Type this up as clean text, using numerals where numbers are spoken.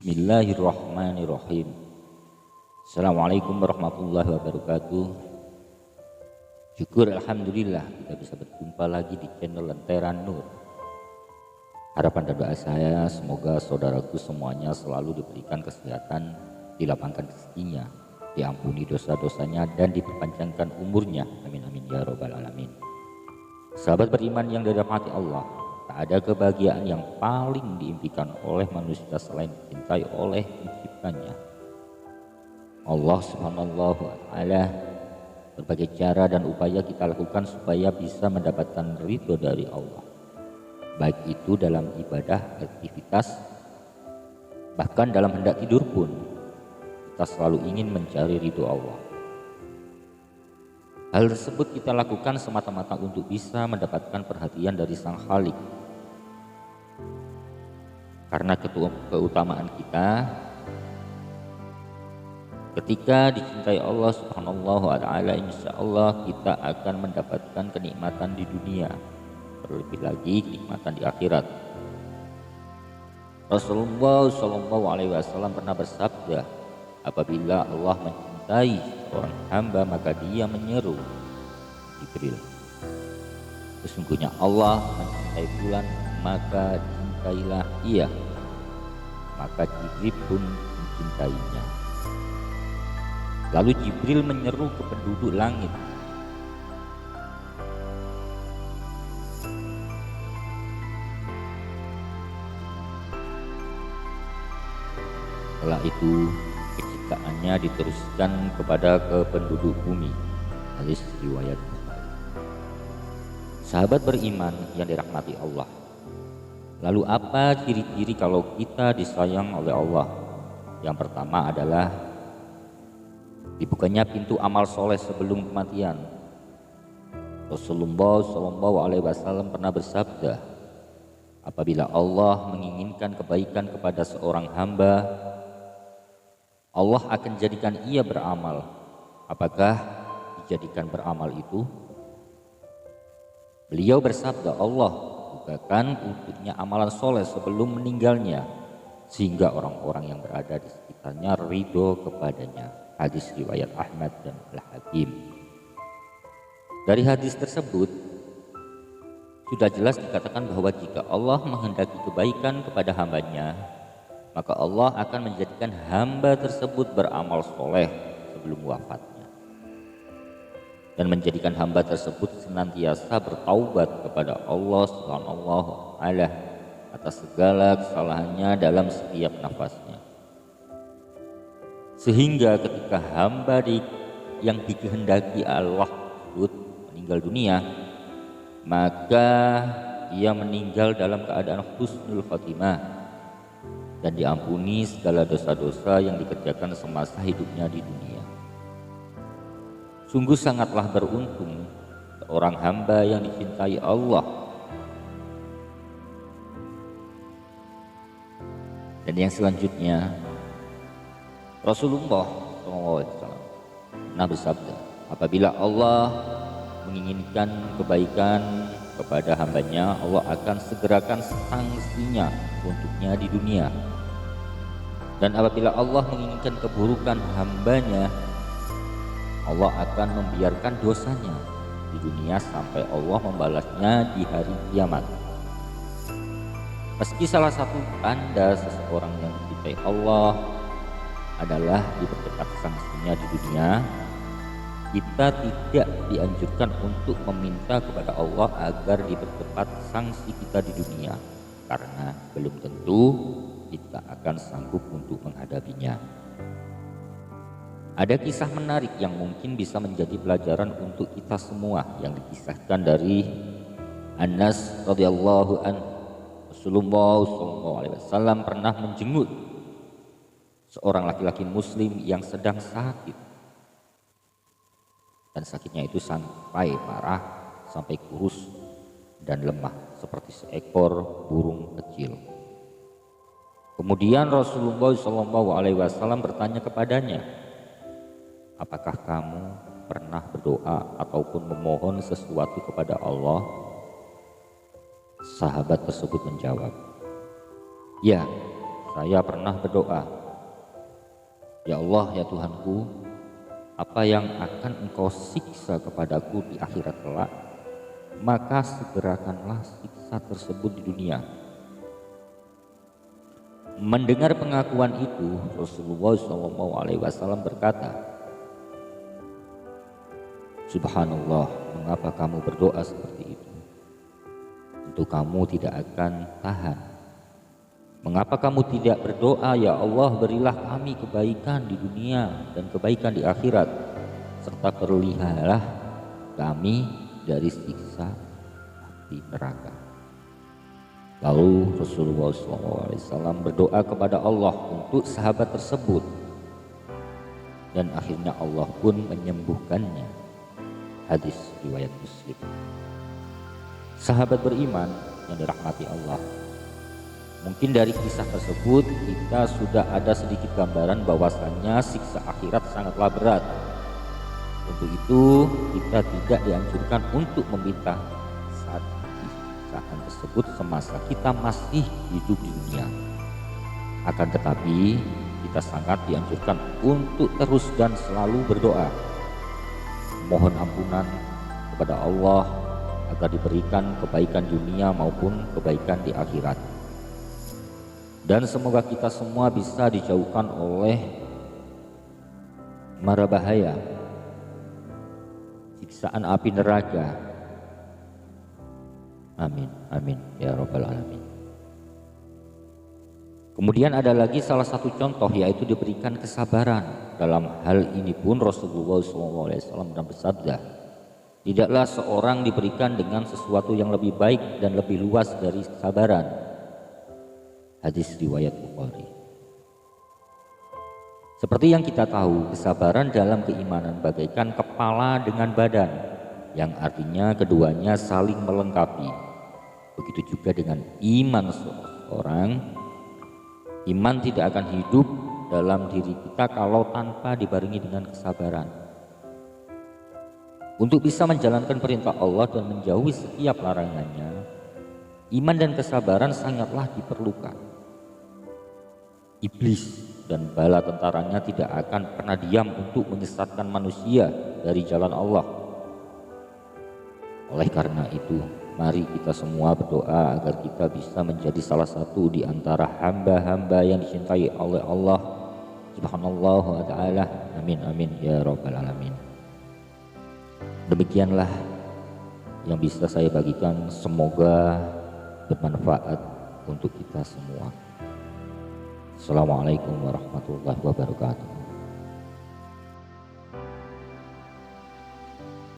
Bismillahirrahmanirrahim. Assalamualaikum warahmatullahi wabarakatuh. Syukur alhamdulillah kita bisa berjumpa lagi di channel Lentera Nur. Harapan dan doa saya semoga saudaraku semuanya selalu diberikan kesehatan, dilapangkan rezekinya, diampuni dosa-dosanya dan diperpanjangkan umurnya. Amin amin ya robbal alamin. Sahabat beriman yang dirahmati Allah, tak ada kebahagiaan yang paling diimpikan oleh manusia selain dicintai oleh penciptanya. Allah subhanahu wa ta'ala, berbagai cara dan upaya kita lakukan supaya bisa mendapatkan ridho dari Allah, baik itu dalam ibadah, aktivitas, bahkan dalam hendak tidur pun kita selalu ingin mencari ridho Allah. Hal tersebut kita lakukan semata-mata untuk bisa mendapatkan perhatian dari Sang Khalik. Karena keutamaan kita, ketika dicintai Allah subhanahu wa ta'ala, insya Allah kita akan mendapatkan kenikmatan di dunia, terlebih lagi kenikmatan di akhirat. Rasulullah SAW pernah bersabda, apabila Allah mencintai seorang hamba maka dia menyeru Jibril. Sesungguhnya Allah mencintai fulan maka cintailah ia, maka Jibril pun mencintainya. Lalu Jibril menyeru ke penduduk langit, setelah itu kecintaannya diteruskan kepada penduduk bumi. Hadis riwayat Bukhari. Sahabat beriman yang dirahmati Allah, lalu apa ciri-ciri kalau kita disayang oleh Allah? Yang pertama adalah dibukanya pintu amal soleh sebelum kematian. Rasulullah SAW pernah bersabda, apabila Allah menginginkan kebaikan kepada seorang hamba, Allah akan jadikan ia beramal. Apakah dijadikan beramal itu? Beliau bersabda, Allah bukakan untuknya amalan soleh sebelum meninggalnya, sehingga orang-orang yang berada di sekitarnya ridho kepadanya. Hadis riwayat Ahmad dan Al-Hakim. Dari hadis tersebut sudah jelas dikatakan bahwa jika Allah menghendaki kebaikan kepada hambanya, maka Allah akan menjadikan hamba tersebut beramal soleh sebelum wafatnya, dan menjadikan hamba tersebut senantiasa bertaubat kepada Allah Subhanahu wa ta'ala atas segala kesalahannya dalam setiap nafasnya. Sehingga ketika hamba yang dikehendaki Allah tersebut meninggal dunia, maka ia meninggal dalam keadaan husnul khatimah dan diampuni segala dosa-dosa yang dikerjakan semasa hidupnya di dunia. Sungguh sangatlah beruntung seorang hamba yang dicintai Allah. Dan yang selanjutnya, Rasulullah SAW pernah bersabda, apabila Allah menginginkan kebaikan kepada hambanya, Allah akan segerakan sanksinya untuknya di dunia. Dan apabila Allah menginginkan keburukan hambanya, Allah akan membiarkan dosanya di dunia sampai Allah membalasnya di hari kiamat. Meski salah satu tanda seseorang yang dicintai Allah adalah dipercepat sanksinya di dunia, kita tidak dianjurkan untuk meminta kepada Allah agar dipercepat sanksi kita di dunia, karena belum tentu kita akan sanggup untuk menghadapinya. Ada kisah menarik yang mungkin bisa menjadi pelajaran untuk kita semua yang dikisahkan dari Anas radhiyallahu anhu. Rasulullah SAW pernah menjenguk seorang laki-laki muslim yang sedang sakit, dan sakitnya itu sampai parah, sampai kurus dan lemah seperti seekor burung kecil. Kemudian Rasulullah SAW bertanya kepadanya, apakah kamu pernah berdoa ataupun memohon sesuatu kepada Allah? Sahabat tersebut menjawab, ya, saya pernah berdoa, "Ya Allah, ya Tuhanku, apa yang akan Engkau siksa kepadaku di akhirat kelak, maka segerakanlah siksa tersebut di dunia." Mendengar pengakuan itu, Rasulullah SAW berkata, "Subhanallah, mengapa kamu berdoa seperti itu? Tentu kamu tidak akan tahan. Mengapa kamu tidak berdoa, ya Allah, berilah kami kebaikan di dunia dan kebaikan di akhirat, serta perliharalah kami dari siksa api neraka." Lalu Rasulullah SAW berdoa kepada Allah untuk sahabat tersebut, dan akhirnya Allah pun menyembuhkannya. Hadis riwayat Muslim. Sahabat beriman yang dirahmati Allah, mungkin dari kisah tersebut kita sudah ada sedikit gambaran bahwasannya siksa akhirat sangatlah berat. Untuk itu kita tidak dianjurkan untuk meminta saat siksaan tersebut semasa kita masih hidup di dunia. Akan tetapi kita sangat dianjurkan untuk terus dan selalu berdoa, mohon ampunan kepada Allah agar diberikan kebaikan dunia maupun kebaikan di akhirat. Dan semoga kita semua bisa dijauhkan oleh mara bahaya siksaan api neraka. Amin, amin ya rabbal alamin. Kemudian ada lagi salah satu contoh, yaitu diberikan kesabaran. Dalam hal ini pun Rasulullah SAW bersabda, "Tidaklah seorang diberikan dengan sesuatu yang lebih baik dan lebih luas dari kesabaran." Hadis riwayat Bukhari. Seperti yang kita tahu, kesabaran dalam keimanan bagaikan kepala dengan badan, yang artinya keduanya saling melengkapi. Begitu juga dengan iman seseorang. Iman tidak akan hidup dalam diri kita kalau tanpa dibarengi dengan kesabaran. Untuk bisa menjalankan perintah Allah dan menjauhi setiap larangannya, iman dan kesabaran sangatlah diperlukan. Iblis dan bala tentaranya tidak akan pernah diam untuk menyesatkan manusia dari jalan Allah. Oleh karena itu, mari kita semua berdoa agar kita bisa menjadi salah satu di antara hamba-hamba yang dicintai oleh Allah Subhanahu wa ta'ala. Amin, amin ya rabbal alamin. Demikianlah yang bisa saya bagikan, semoga bermanfaat untuk kita semua. Assalamualaikum warahmatullahi wabarakatuh.